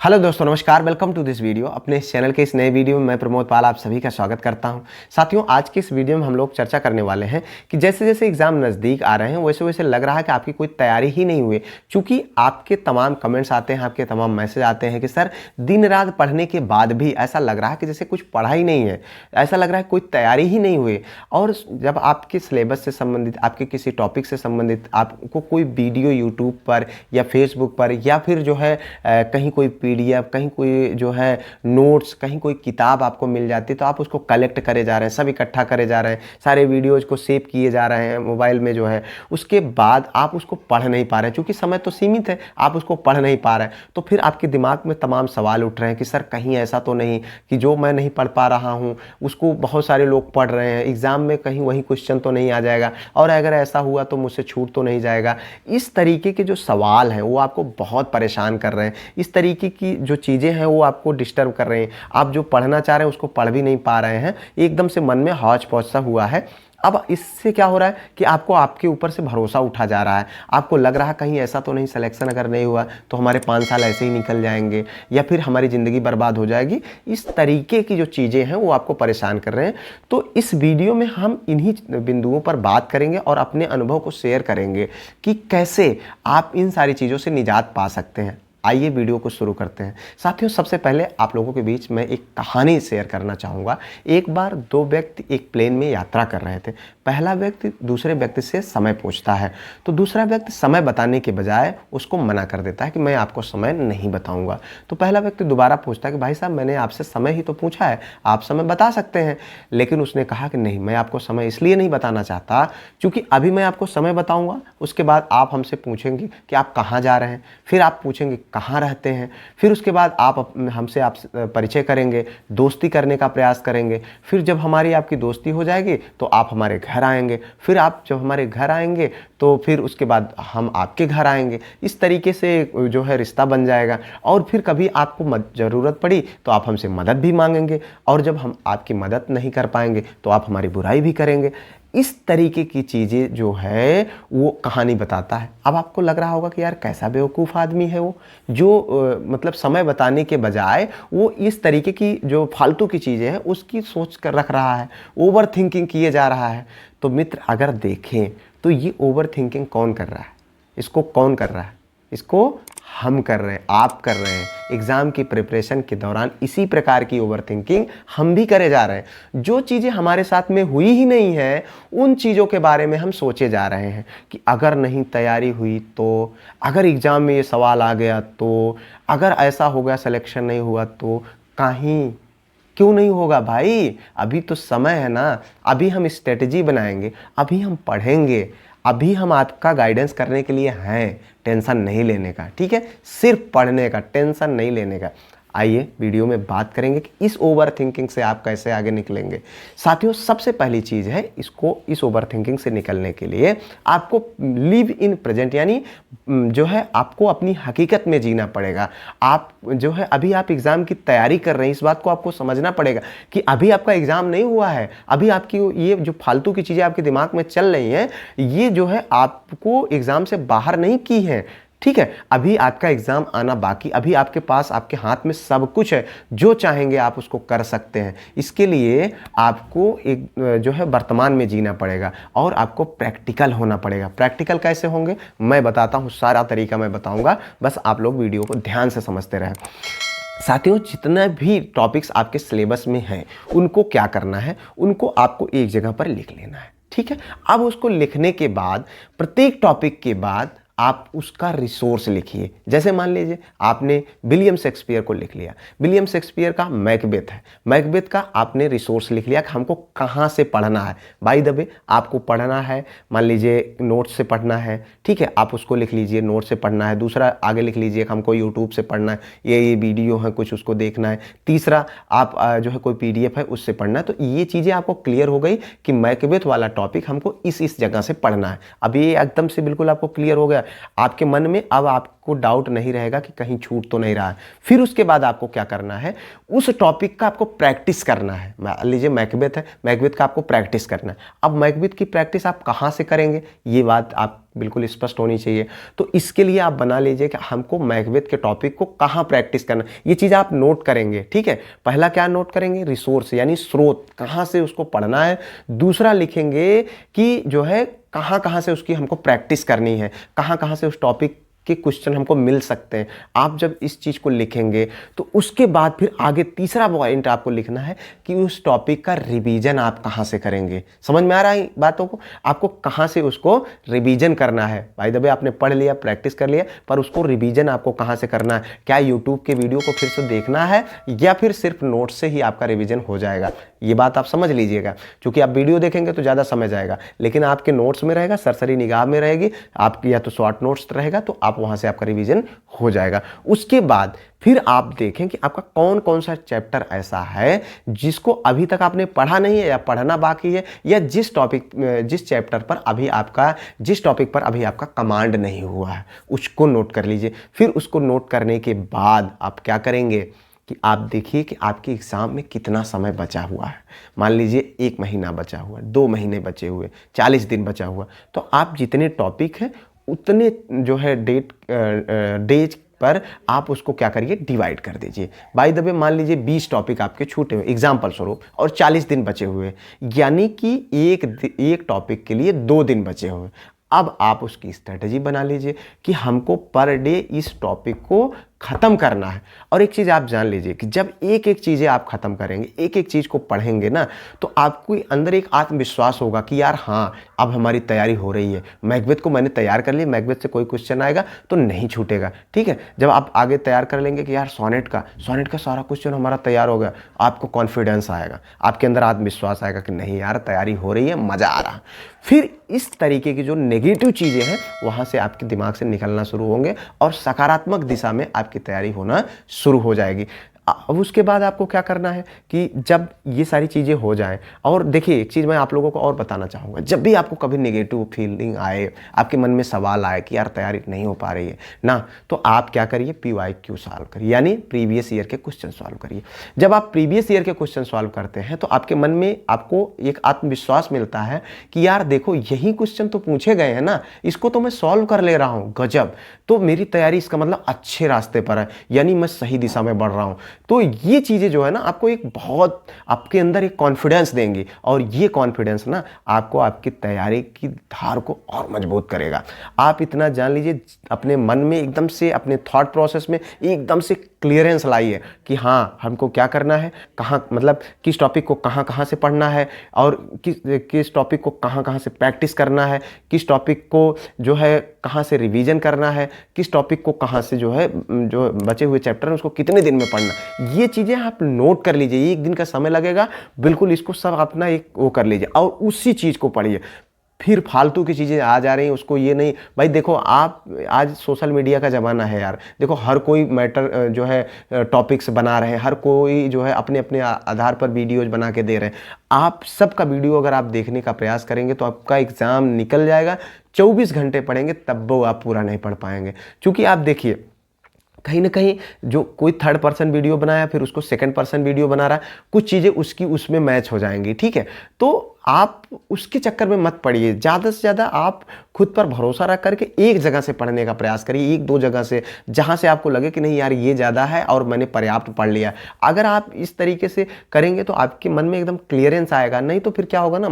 Hello दोस्तों, नमस्कार। Welcome to this video. अपने इस चैनल के इस नए वीडियो में मैं प्रमोद पाल आप सभी का स्वागत करता हूं। साथियों, आज की इस वीडियो में हम लोग चर्चा करने वाले हैं कि जैसे जैसे एग्जाम नज़दीक आ रहे हैं वैसे वैसे लग रहा है कि आपकी कोई तैयारी ही नहीं हुई, क्योंकि आपके तमाम कमेंट्स आते हैं, आपके तमाम मैसेज आते हैं कि सर दिन रात पढ़ने के बाद भी ऐसा लग रहा है कि जैसे कुछ पढ़ा ही नहीं है, ऐसा लग रहा है कोई तैयारी ही नहीं हुई। और जब आपके सिलेबस से संबंधित, आपके किसी टॉपिक से संबंधित आपको कोई वीडियो यूट्यूब पर या फेसबुक पर या फिर जो है कहीं कोई PDF, कहीं कोई जो है नोट्स, कहीं कोई किताब आपको मिल जाती है तो आप उसको कलेक्ट करे जा रहे हैं, सब इकट्ठा करे जा रहे हैं, सारे वीडियोज़ को सेव किए जा रहे हैं मोबाइल में जो है। उसके बाद आप उसको पढ़ नहीं पा रहे हैं, क्योंकि समय तो सीमित है, आप उसको पढ़ नहीं पा रहे हैं। तो फिर आपके दिमाग में तमाम सवाल उठ रहे हैं कि सर कहीं ऐसा तो नहीं कि जो मैं नहीं पढ़ पा रहा हूँ उसको बहुत सारे लोग पढ़ रहे हैं, एग्ज़ाम में कहीं वही क्वेश्चन तो नहीं आ जाएगा, और अगर ऐसा हुआ तो मुझसे छूट तो नहीं जाएगा। इस तरीके के जो सवाल हैं वो आपको बहुत परेशान कर रहे हैं। इस तरीके की जो चीज़ें हैं वो आपको डिस्टर्ब कर रहे हैं। आप जो पढ़ना चाह रहे हैं उसको पढ़ भी नहीं पा रहे हैं, एकदम से मन में हौच पौच सा हुआ है। अब इससे क्या हो रहा है कि आपको आपके ऊपर से भरोसा उठा जा रहा है। आपको लग रहा है कहीं ऐसा तो नहीं, सिलेक्शन अगर नहीं हुआ तो हमारे 5 साल ऐसे ही निकल जाएंगे या फिर हमारी ज़िंदगी बर्बाद हो जाएगी। इस तरीके की जो चीज़ें हैं वो आपको परेशान कर रहे हैं। तो इस वीडियो में हम इन्हीं बिंदुओं पर बात करेंगे और अपने अनुभव को शेयर करेंगे कि कैसे आप इन सारी चीज़ों से निजात पा सकते हैं। आइए वीडियो को शुरू करते हैं। साथियों, सबसे पहले आप लोगों के बीच मैं एक कहानी शेयर करना चाहूँगा। एक बार 2 व्यक्ति एक प्लेन में यात्रा कर रहे थे। पहला व्यक्ति दूसरे व्यक्ति से समय पूछता है, तो दूसरा व्यक्ति समय बताने के बजाय उसको मना कर देता है कि मैं आपको समय नहीं बताऊँगा। तो पहला व्यक्ति दोबारा पूछता है कि भाई साहब, मैंने आपसे समय ही तो पूछा है, आप समय बता सकते हैं। लेकिन उसने कहा कि नहीं, मैं आपको समय इसलिए नहीं बताना चाहता क्योंकि अभी मैं आपको समय बताऊँगा, उसके बाद आप हमसे पूछेंगे कि आप कहाँ जा रहे हैं, फिर आप पूछेंगे कहाँ रहते हैं, फिर उसके बाद आप हमसे आप परिचय करेंगे, दोस्ती करने का प्रयास करेंगे। फिर जब हमारी आपकी दोस्ती हो जाएगी तो आप हमारे घर आएंगे, फिर आप जब हमारे घर आएंगे तो फिर उसके बाद हम आपके घर आएंगे। इस तरीके से जो है रिश्ता बन जाएगा। और फिर कभी आपको ज़रूरत पड़ी तो आप हमसे मदद भी मांगेंगे, और जब हम आपकी मदद नहीं कर पाएंगे तो आप हमारी बुराई भी करेंगे। इस तरीके की चीज़ें जो है वो कहानी बताता है। अब आपको लग रहा होगा कि यार कैसा बेवकूफ़ आदमी है वो, जो मतलब समय बताने के बजाय वो इस तरीके की जो फालतू की चीज़ें हैं उसकी सोच कर रख रहा है, ओवर थिंकिंग किए जा रहा है। तो मित्र, अगर देखें तो ये ओवर थिंकिंग कौन कर रहा है? इसको कौन कर रहा है? इसको हम कर रहे हैं, आप कर रहे हैं। एग्ज़ाम की प्रिपरेशन के दौरान इसी प्रकार की ओवर थिंकिंग हम भी करे जा रहे हैं। जो चीज़ें हमारे साथ में हुई ही नहीं है उन चीज़ों के बारे में हम सोचे जा रहे हैं कि अगर नहीं तैयारी हुई तो, अगर एग्ज़ाम में ये सवाल आ गया तो, अगर ऐसा हो गया, सिलेक्शन नहीं हुआ तो। कहीं क्यों नहीं होगा भाई? अभी तो समय है ना, अभी हम स्ट्रेटजी बनाएंगे, अभी हम पढ़ेंगे, अभी हम आपका गाइडेंस करने के लिए हैं। टेंशन नहीं लेने का, ठीक है? सिर्फ पढ़ने का, टेंशन नहीं लेने का। आइए वीडियो में बात करेंगे कि इस ओवर थिंकिंग से आप कैसे आगे निकलेंगे। साथियों, सबसे पहली चीज़ है, इस ओवर थिंकिंग से निकलने के लिए आपको लिव इन प्रेजेंट, यानी जो है आपको अपनी हकीकत में जीना पड़ेगा। आप जो है अभी आप एग्ज़ाम की तैयारी कर रहे हैं, इस बात को आपको समझना पड़ेगा कि अभी आपका एग्ज़ाम नहीं हुआ है। अभी आपकी ये जो फालतू की चीज़ें आपके दिमाग में चल रही हैं, ये जो है आपको एग्ज़ाम से बाहर नहीं की हैं, ठीक है? अभी आपका एग्ज़ाम आना बाकी, अभी आपके पास, आपके हाथ में सब कुछ है, जो चाहेंगे आप उसको कर सकते हैं। इसके लिए आपको एक जो है वर्तमान में जीना पड़ेगा और आपको प्रैक्टिकल होना पड़ेगा। प्रैक्टिकल कैसे होंगे मैं बताता हूँ, सारा तरीका मैं बताऊँगा, बस आप लोग वीडियो को ध्यान से समझते रहें। साथियों, जितने भी टॉपिक्स आपके सिलेबस में हैं उनको क्या करना है, उनको आपको एक जगह पर लिख लेना है, ठीक है? अब उसको लिखने के बाद प्रत्येक टॉपिक के बाद आप उसका रिसोर्स लिखिए। जैसे मान लीजिए आपने विलियम शेक्सपियर को लिख लिया, विलियम शेक्सपियर का मैकबेथ है, मैकबेथ का आपने रिसोर्स लिख लिया कि हमको कहाँ से पढ़ना है। बाय द वे, आपको पढ़ना है, मान लीजिए नोट से पढ़ना है, ठीक है? आप उसको लिख लीजिए, नोट से पढ़ना है। दूसरा आगे लिख लीजिए कि हमको यूट्यूब से पढ़ना है, ये वीडियो है कुछ, उसको देखना है। तीसरा आप जो है कोई PDF है उससे पढ़ना है। तो ये चीज़ें आपको क्लियर हो गई कि मैकबेथ वाला टॉपिक हमको इस जगह से पढ़ना है। अब ये एकदम से बिल्कुल आपको क्लियर हो गया आपके मन में। अब आपको डाउट नहीं रहेगा कि कहीं छूट तो नहीं रहा है। फिर उसके बाद आपको क्या करना है, उस टॉपिक का आपको प्रैक्टिस करना है। मान लीजिए मैकबेथ है, मैकबेथ का आपको प्रैक्टिस करना है। अब मैकबेथ की प्रैक्टिस आप कहाँ से करेंगे, ये बात आप बिल्कुल स्पष्ट होनी चाहिए। तो इसके लिए आप बना लीजिए कि हमको मैकबेथ के टॉपिक को कहाँ प्रैक्टिस करना, ये चीज़ आप नोट करेंगे। ठीक है, पहला क्या नोट करेंगे, रिसोर्स यानी स्रोत, कहाँ से उसको पढ़ना है। दूसरा लिखेंगे कि जो है कहाँ कहाँ से उसकी हमको प्रैक्टिस करनी है, कहाँ कहाँ से उस टॉपिक के क्वेश्चन हमको मिल सकते हैं। आप जब इस चीज़ को लिखेंगे तो उसके बाद फिर आगे तीसरा पॉइंट आपको लिखना है कि उस टॉपिक का रिवीजन आप कहाँ से करेंगे। समझ में आ रहा है बातों को, आपको कहाँ से उसको रिवीजन करना है। भाई दबे आपने पढ़ लिया, प्रैक्टिस कर लिया, पर उसको रिवीजन आपको कहाँ से करना है। क्या यूट्यूब के वीडियो को फिर से देखना है या फिर सिर्फ नोट से ही आपका रिवीजन हो जाएगा, ये बात आप समझ लीजिएगा। क्योंकि आप वीडियो देखेंगे तो ज़्यादा समझ आएगा, लेकिन आपके नोट्स में रहेगा, सरसरी निगाह में रहेगी आपकी, या तो शॉर्ट नोट्स रहेगा, तो आप वहाँ से आपका रिवीजन हो जाएगा। उसके बाद फिर आप देखें कि आपका कौन कौन सा चैप्टर ऐसा है जिसको अभी तक आपने पढ़ा नहीं है या पढ़ना बाकी है, या जिस चैप्टर पर अभी आपका, जिस टॉपिक पर अभी आपका कमांड नहीं हुआ है, उसको नोट कर लीजिए। फिर उसको नोट करने के बाद आप क्या करेंगे कि आप देखिए कि आपके एग्ज़ाम में कितना समय बचा हुआ है। मान लीजिए 1 महीना बचा हुआ है, 2 महीने बचे हुए, 40 दिन बचा हुआ, तो आप जितने टॉपिक हैं उतने जो है डेज पर आप उसको क्या करिए, डिवाइड कर दीजिए। बाय द वे मान लीजिए 20 टॉपिक आपके छूटे हुए एग्जाम्पल स्वरूप और 40 दिन बचे हुए, यानी कि एक टॉपिक के लिए 2 दिन बचे हुए। अब आप उसकी स्ट्रेटजी बना लीजिए कि हमको पर डे इस टॉपिक को ख़त्म करना है। और एक चीज़ आप जान लीजिए कि जब एक एक चीज़ें आप ख़त्म करेंगे, एक एक चीज़ को पढ़ेंगे ना, तो आपको अंदर एक आत्मविश्वास होगा कि यार हाँ, अब हमारी तैयारी हो रही है, मैकबेथ को मैंने तैयार कर लिया, मैकबेथ से कोई क्वेश्चन आएगा तो नहीं छूटेगा। ठीक है, जब आप आगे तैयार कर लेंगे कि यार सोनेट का सारा क्वेश्चन हमारा तैयार हो गया, आपको कॉन्फिडेंस आएगा, आपके अंदर आत्मविश्वास आएगा कि नहीं यार तैयारी हो रही है, मज़ा आ रहा। फिर इस तरीके की जो नेगेटिव चीज़ें हैं वहाँ से आपके दिमाग से निकलना शुरू होंगे और सकारात्मक दिशा में आपकी तैयारी होना शुरू हो जाएगी। अब उसके बाद आपको क्या करना है कि जब ये सारी चीज़ें हो जाएं, और देखिए एक चीज़ मैं आप लोगों को और बताना चाहूँगा, जब भी आपको कभी नेगेटिव फीलिंग आए, आपके मन में सवाल आए कि यार तैयारी नहीं हो पा रही है ना, तो आप क्या करिए, PYQ सॉल्व करिए, यानी प्रीवियस ईयर के क्वेश्चन सॉल्व करिए। जब आप प्रीवियस ईयर के क्वेश्चन सॉल्व करते हैं तो आपके मन में आपको एक आत्मविश्वास मिलता है कि यार देखो यही क्वेश्चन तो पूछे गए हैं ना, इसको तो मैं सॉल्व कर ले रहा हूँ, गजब, तो मेरी तैयारी इसका मतलब अच्छे रास्ते पर है, यानी मैं सही दिशा में बढ़ रहा हूँ। तो ये चीज़ें जो है ना आपको एक बहुत आपके अंदर एक कॉन्फिडेंस देंगी, और ये कॉन्फिडेंस ना आपको आपकी तैयारी की धार को और मजबूत करेगा। आप इतना जान लीजिए, अपने मन में एकदम से, अपने थॉट प्रोसेस में एकदम से क्लियरेंस लाइए कि हाँ हमको क्या करना है, कहाँ मतलब किस टॉपिक को कहाँ कहाँ से पढ़ना है, और किस टॉपिक को कहाँ कहाँ से प्रैक्टिस करना है, किस टॉपिक को जो है कहाँ से रिवीजन करना है, किस टॉपिक को कहाँ से जो है जो बचे हुए चैप्टर हैं उसको कितने दिन में पढ़ना। ये चीज़ें आप नोट कर लीजिए, 1 दिन का समय लगेगा, बिल्कुल इसको सब अपना एक वो कर लीजिए और उसी चीज़ को पढ़िए। फिर फालतू की चीज़ें आ जा रही हैं उसको ये नहीं, भाई देखो आप आज सोशल मीडिया का ज़माना है यार, देखो हर कोई मैटर जो है टॉपिक्स बना रहे हैं, हर कोई जो है अपने अपने आधार पर वीडियोज बना के दे रहे हैं। आप सबका वीडियो अगर आप देखने का प्रयास करेंगे तो आपका एग्ज़ाम निकल जाएगा, 24 घंटे पढ़ेंगे तब वो आप पूरा नहीं पढ़ पाएंगे। क्योंकि आप देखिए कहीं ना कहीं जो कोई 3rd पर्सन वीडियो बनाया फिर उसको 2nd पर्सन वीडियो बना रहा है, कुछ चीज़ें उसकी उसमें मैच हो जाएंगी। ठीक है, तो आप उसके चक्कर में मत पड़िए, ज़्यादा से ज़्यादा आप खुद पर भरोसा रख करके एक जगह से पढ़ने का प्रयास करिए, 1-2 जगह से, जहाँ से आपको लगे कि नहीं यार ये ज़्यादा है और मैंने पर्याप्त पढ़ लिया। अगर आप इस तरीके से करेंगे तो आपके मन में एकदम क्लियरेंस आएगा, नहीं तो फिर क्या होगा ना,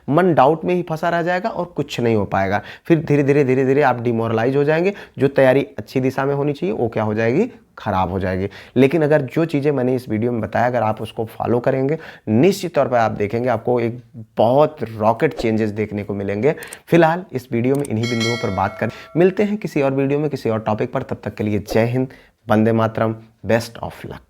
मन डाउट में ही फंसा रह जाएगा और कुछ नहीं हो पाएगा। फिर धीरे धीरे आप डिमोरलाइज हो जाएंगे, जो तैयारी अच्छी दिशा में होनी चाहिए वो क्या हो जाएगी, खराब हो जाएगी। लेकिन अगर जो चीज़ें मैंने इस वीडियो में बताया अगर आप उसको फॉलो करेंगे, निश्चित तौर पर आप देखेंगे आपको एक बहुत रॉकेट चेंजेस देखने को मिलेंगे। फिलहाल इस वीडियो में इन्हीं बिंदुओं पर बात कर, मिलते हैं किसी और वीडियो में किसी और टॉपिक पर। तब तक के लिए जय Hind, Vande Mataram, best of luck.